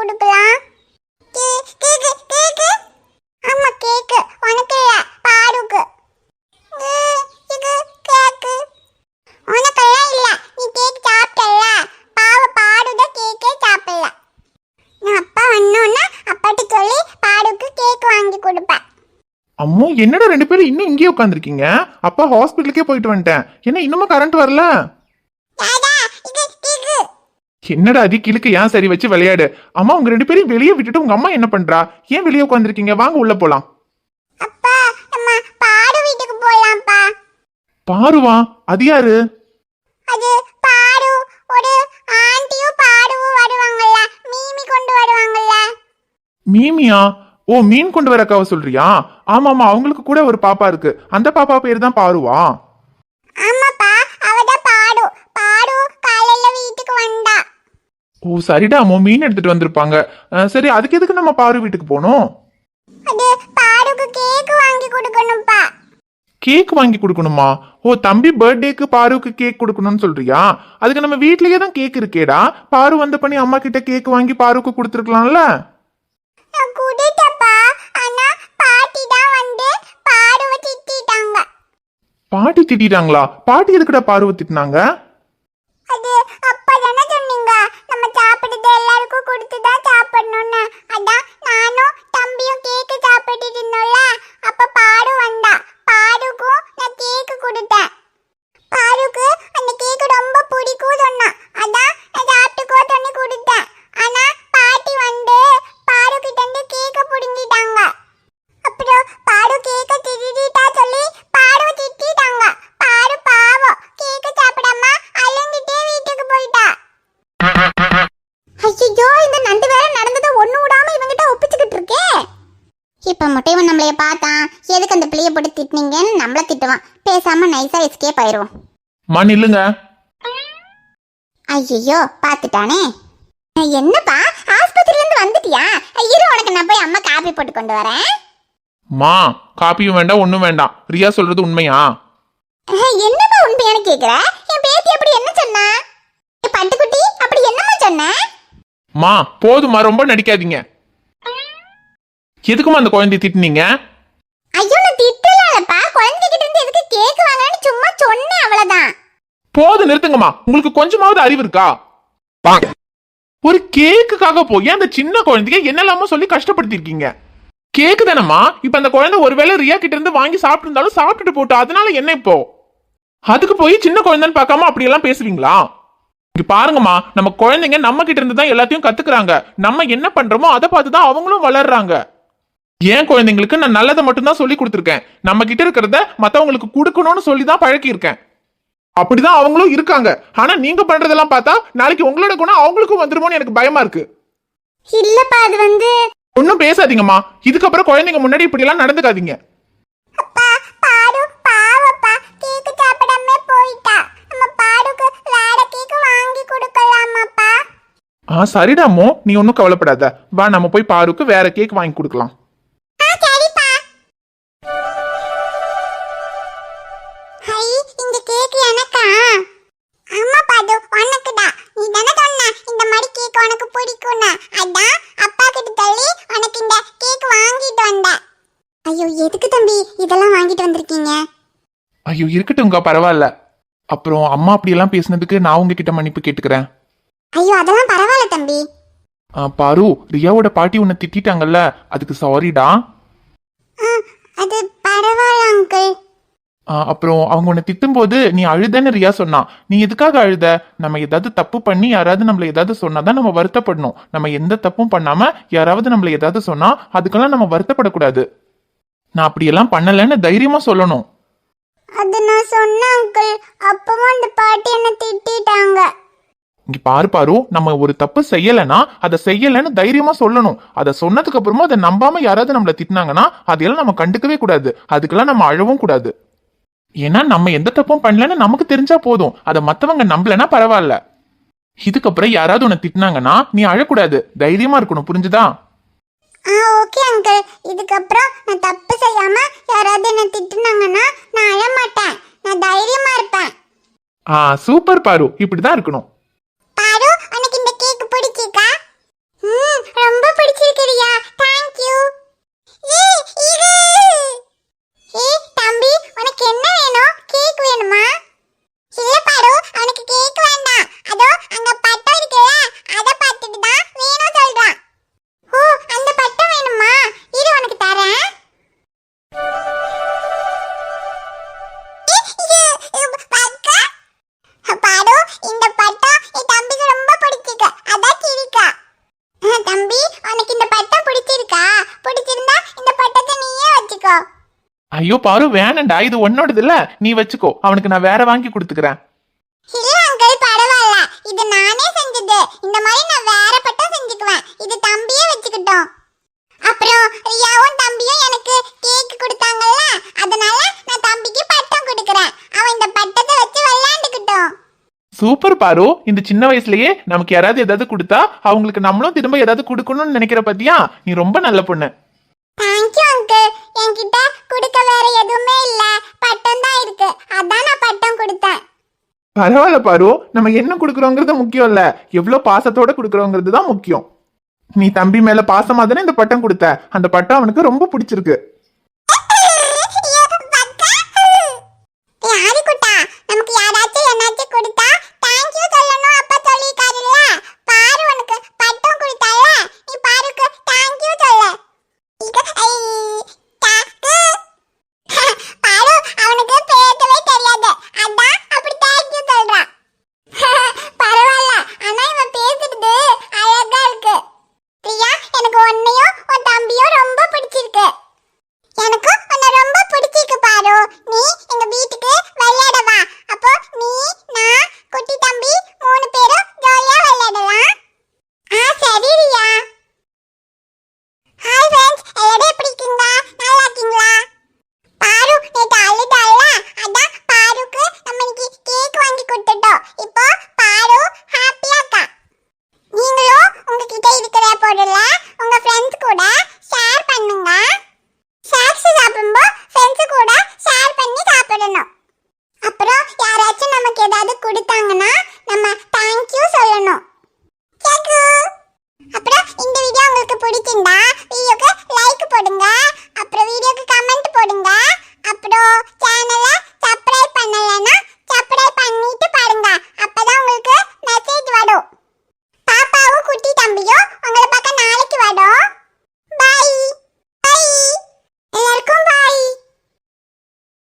கொடுக்கலாம்? கேக்கு கேக்கு. ஆமா கேக்கு. உனக்கு இல்ல, பாருக்கு. இது கேக்கு. உனக்கெல்லாம் இல்ல, நீ கேக் சாப்பிட்டல. பாடுதான் கேக்கே சாப்பிடல. நான் அப்பா வந்தோன்னா அப்பாட்ட சொல்லி பாருக்கு கேக் வாங்கி கொடுப்பேன். அம்மோ, என்னடா ரெண்டு பேரும் இன்னும் இங்கேயே உட்காந்துருக்கீங்க? அப்பா ஹாஸ்பிட்டலுக்கே போயிட்டு வந்துட்டேன். என்ன இன்னுமா கரண்ட் வரல? என்னடா அது கிழக்கு ஏன் சரி வச்சு விளையாடு. அம்மா உங்க ரெண்டு பேரும் வெளியே விட்டுட்டு உங்க அம்மா என்ன பண்றா? ஏன் வெளியே உட்காந்துருக்கீங்க? வாங்க உள்ள போலாம். அப்பா நம்ம பாரு வீட்டுக்கு போலாம்ப்பா. பாருவா? அது யாரு? அது பாரு ஒரு ஆண்டியும் பாருவும் வருவாங்கல்ல, மீமி கொண்டு வருவாங்கல்ல. மீமியா? ஓ, மீன் கொண்டு வர அக்காவை சொல்றியா? ஆமா ஆமா, அவங்களுக்கு கூட ஒரு பாப்பா இருக்கு. அந்த பாப்பா பேர் தான் பாருவா? ஆமாப்பா, அவதான் பாரு. பாரு காலையில வீட்டுக்கு வந்தா. ஓ சரிடா அம்மோ, மீன் எடுத்துட்டு வந்திருப்பாங்க. சரி, அதுக்கு எதுக்கு நம்ம பாரு வீட்டுக்கு போனோம்? அது பாருக்கு கேக் வாங்கி கொடுக்கணும்ப்பா. கேக் வாங்கி கொடுக்கணுமா? ஓ, தம்பி பர்த்டேக்கு பாருக்கு கேக் கொடுக்கணும்னு சொல்றியா? அதுக்கு நம்ம வீட்லயே தான் கேக் இருக்கேடா. பாரு வந்த பண்ணி அம்மா கிட்ட கேக் வாங்கி பாருக்கு கொடுத்துருக்கலாம்ல. நான் குடிட்டப்பா, ஆனா பாட்டி தான் வந்து பாருவை திட்டிட்டாங்க. பாட்டி திட்டிட்டாங்களா? பாட்டி எதுக்குடா பாருவை திட்டினாங்க? அது அப்பா தானே சொன்னீங்க, நம்ம சாப்பிடுறது எல்லாருக்கும் கொடுத்து தான் சாப்பிடணும்னு. அதான் நானும் தம்பியும் கேக்கு சாப்பிட்டு இருந்தோம்ல, அப்ப பாரு வந்தா. பாருக்கும் நான் கேக்கு கொடுத்தேன். பாருக்கு அந்த கேக்கு ரொம்ப பிடிக்கும் சொன்னா. அதான் நான் சாப்பிட்டுக்கோ சொல்லி கொடுத்தேன். ஆனா பாட்டி வந்து பாரு கிட்ட இருந்து கேக்க புடுங்கிட்டாங்க. அப்புறம் பாரு கேக்க திருடிட்டா சொல்லி பாரு திட்டிட்டாங்க. பாரு பாவம் கேக்க சாப்பிடாம அழுந்துட்டே வீட்டுக்கு போயிட்டா. ஐயோ, இந்த நண்டு வேற நடந்ததை ஒண்ணு விடாம இவங்கிட்ட ஒப்பிச்சுக்கிட்டு இருக்கே. இப்ப மட்டும் இவன் நம்மளைய பார்த்தான், எதுக்கு அந்த பிள்ளைய போட்டு திட்டினீங்கன்னு நம்மள திட்டுவான். பேசாம நைஸா எஸ்கேப் ஆயிடுவோம். மண் இல்லுங்க. ஐயோ, பாத்துட்டானே. என்னப்பா, ஆஸ்பத்திரியில இருந்து வந்துட்டியா? இரு, உனக்கு நான் போய் அம்மா காபி போட்டு கொண்டு வரேன். மா, காப்பியும் வேண்டாம் ஒண்ணும் வேண்டாம். ரியா சொல்றது உண்மையா? என்னப்பா உண்மையான கேக்குற? என் பேத்தி அப்படி என்ன சொன்னா? பட்டுக்குட்டி அப்படி என்னமா சொன்ன? மா போதுமா, ரொம்ப நடிக்காதீங்க. எதுக்குமா அந்த குழந்தைய திட்டினீங்க? ஐயோ, நான் திட்டலப்பா. குழந்தைகிட்ட இருந்து எதுக்கு கேக் வாங்கன்னு சும்மா சொன்னேன், அவ்வளவுதான். போது நிறுத்துங்கம்மா. உங்களுக்கு கொஞ்சமாவது அறிவு இருக்கா? ஒரு கேக்குக்காக போய் அந்த சின்ன குழந்தைங்க என்னெல்லாமோ சொல்லி கஷ்டப்படுத்திருக்கீங்க. கேக்கு தானம்மா. இப்ப அந்த குழந்தை ஒருவேளை ரியா கிட்ட இருந்து வாங்கி சாப்பிட்டு இருந்தாலும் சாப்பிட்டுட்டு போட்டு, அதனால என்ன இப்போ? அதுக்கு போய் சின்ன குழந்தைன்னு பார்க்காம அப்படி எல்லாம் பேசுவீங்களா? இங்க பாருங்கம்மா, நம்ம குழந்தைங்க நம்ம கிட்ட இருந்து தான் எல்லாத்தையும் கத்துக்கிறாங்க. நம்ம என்ன பண்றோமோ அதை பார்த்துதான் அவங்களும் வளர்றாங்க. ஏன் குழந்தைங்களுக்கு நான் நல்லதை மட்டும்தான் சொல்லி கொடுத்துருக்கேன். நம்ம கிட்ட இருக்கிறத மத்தவங்களுக்கு கொடுக்கணும்னு சொல்லி தான் பழக்கி இருக்கேன். அப்படிதான் அவங்களும் இருக்காங்க. ஆனா நீங்க பண்றதெல்லாம் பார்த்தா நாளைக்கு உங்களோட குணம் அவங்களுக்கும் வந்துருமோன்னு எனக்கு பயமா இருக்கு. இல்லப்பா, அது வந்து ஒன்னும் பேசாதீங்கம்மா. இதுக்கப்புறம் குழந்தைங்க முன்னாடி இப்படி எல்லாம் நடந்துக்காதீங்க. அப்பா, பாரு பாவப்பா, கேக் சாப்பிடாம போயிட்டா. நம்ம பாருக்கு வேற கேக் வாங்கி கொடுக்கலாமாப்பா? சரிடாமோ, நீ ஒன்னும் கவலைப்படாத. வா, நம்ம போய் பாருக்கு வேற கேக் வாங்கி கொடுக்கலாம். சரிப்பா. ஹை, இந்த கேக் எனக்கா? ஆமா பாது, உனக்குதான். நீ தானே சொன்ன இந்த மாதிரி கேக் உனக்கு பிடிக்கும்னு. அதான் அப்பா கிட்ட சொல்லி உனக்கு இந்த கேக் வாங்கிட்டு வந்தேன். ஐயோ, எதுக்கு தம்பி இதெல்லாம் வாங்கிட்டு வந்திருக்கீங்க? ஐயோ இருக்கட்டும்ங்க, பரவாயில்ல. அப்புறம் அம்மா அப்படி எல்லாம் பேசினதுக்கு நான் உங்ககிட்ட மன்னிப்பு கேட்டுக்கிறேன். ஐயோ, அதெல்லாம் பரவாயில்ல தம்பி. பாரு, ரியாவோட பாட்டி உன்னை திட்டாங்கல்ல, அதுக்கு சாரிடா. அது பரவாயில்ல அங்கிள். அப்புறம் அவங்க உன்னை திட்டும் போது நீ அழுதன்னு ரியா சொன்னா. நீ எதுக்காக அழுத? நம்ம ஏதாவது தப்பு பண்ணி யாராவது நம்மள ஏதாவது சொன்னாதான் நம்ம வருத்தப்படணும். நம்ம எந்த தப்பும் பண்ணாம யாராவது நம்மள ஏதாவது சொன்னா அதுக்கெல்லாம் நம்ம வருத்தப்படக்கூடாது. நான் அப்படியெல்லாம் பண்ணலன்னு தைரியமா சொல்லணும். அது நான் சொன்னேன் அங்கிள், அப்பவும் அந்த பாட்டி என்ன திட்டாங்க. இங்க பாரு, நம்ம ஒரு தப்பு செய்யலைன்னா அதை செய்யலைன்னு தைரியமா சொல்லணும். அதை சொன்னதுக்கு அப்புறமா அதை நம்பாம யாராவது நம்மள திட்டினாங்கன்னா அதையெல்லாம் நம்ம கண்டுக்கவே கூடாது. அதுக்கெல்லாம் நம்ம அழவும் கூடாது. ஏன்னா நம்ம எந்த தப்பும் பண்ணலன்னு நமக்கு தெரிஞ்சா போதும். அதை மத்தவங்க நம்பலன்னா பரவாயில்ல. இதுக்கப்புறம் யாராவது உன்னை திட்டினாங்கன்னா நீ அழக்கூடாது, தைரியமா இருக்கணும். புரிஞ்சுதா? ஓகே அங்கிள், இதுக்கப்புறம் நான் தப்பு செய்யாம யாராவது என்ன திட்டுனாங்கன்னா நான் அழ மாட்டேன், நான் தைரியமா இருப்பேன். சூப்பர் பாரு, இப்படிதான் இருக்கணும். பாரு, உனக்கு இந்த கேக் பிடிச்சிருக்கா? ஐயோ பாரு வேணண்டா, இது உன்னோடது இல்ல, நீ வச்சுக்கோ. அவனுக்கு நான் வேற வாங்கி கொடுத்துக்கிறேன். இல்ல அங்கிள் பரவாயில்ல, இது நானே செஞ்சது. இந்த மாதிரி நான் வேற பட்டம் செஞ்சுக்குவேன். இது தம்பியே வச்சுக்கிட்டோம். அப்புறம் ரியாவும் தம்பியும் எனக்கு கேக் கொடுத்தாங்கல்ல, அதனால நான் தம்பிக்கு பட்டம் கொடுக்கறேன். அவன் இந்த பட்டத்தை வச்சு விளையாண்டுக்கிட்டோம். சூப்பர் பாரு, இந்த சின்ன வயசுலயே நமக்கு யாராவது ஏதாவது கொடுத்தா அவங்களுக்கு நம்மளும் திரும்ப ஏதாவது கொடுக்கணும்னு நினைக்கிற பத்தியா? நீ ரொம்ப நல்ல பொண்ணு. Thank you uncle. என்கிட்ட கொடுக்க வேற எதுவுமே இல்ல, பட்டம் தான் இருக்கு. அதான் நான் பட்டம் கொடுத்தேன். பரவாயில்ல பாரு, நம்ம என்ன கொடுக்குறோங்கிறது முக்கியம் இல்ல, எவ்வளவு பாசத்தோட கொடுக்குறோங்கிறது தான் முக்கியம். நீ தம்பி மேல பாசமா தானே இந்த பட்டம் கொடுத்த, அந்த பட்டம் அவனுக்கு ரொம்ப பிடிச்சிருக்கு. யாரு குட்டா, நமக்கு யாராச்சும் என்னாச்சும் கொடுத்தா தேங்க்யூ சொல்லணும் அப்பா சொல்லிருக்காருல்ல. பாரு உனக்கு பட்டம் கொடுத்தால, நீ பாருக்கு தேங்க்யூ சொல்ல. பாரு அவனுக்கு பேசவே தெரியாது, அதான் அப்படி தேங்க்யூ சொல்றான். பரவாயில்ல, ஆனா இவன் பேசுறது அழகா இருக்கு. பிரியா, எனக்கு உன்னையும் உன் தம்பியும் ரொம்ப பிடிச்சிருக்கு. எனக்கு உன்னை ரொம்ப பிடிச்சிருக்கு பாரு. நீ எங்க வீட்டுக்கு விளையாட வா. அப்போ நீ, நான், குட்டி தம்பி 3 பேரும் ஜாலியா விளையாடலாம். சரி ரியா. ஹாய் ஃப்ரெண்ட்ஸ், எல்லாரும் எப்படி இருக்கீங்க? நல்லா இருக்கீங்களா? பாரு நேத்து அழுதால, அதான் பாருக்கு நம்ம இன்னைக்கு கேக் வாங்கி கொடுத்துட்டோம். இப்போ பாரு ஹாப்பியா இருக்கா. நீங்களும் உங்ககிட்ட இருக்கிற பொருளை உங்க ஃப்ரெண்ட்ஸ் கூட ஷேர் பண்ணுங்க. ஸ்நாக்ஸ் சாப்பிடும்போது ஃப்ரெண்ட்ஸ் கூட ஷேர் பண்ணி சாப்பிடணும். அப்புறம் யாராச்சும் நமக்கு ஏதாவது கொடுத்தாங்கன்னா நம்ம தேங்க்யூ சொல்லணும். அப்புறம் இந்த வீடியோ உங்களுக்கு பிடிச்சிருந்தா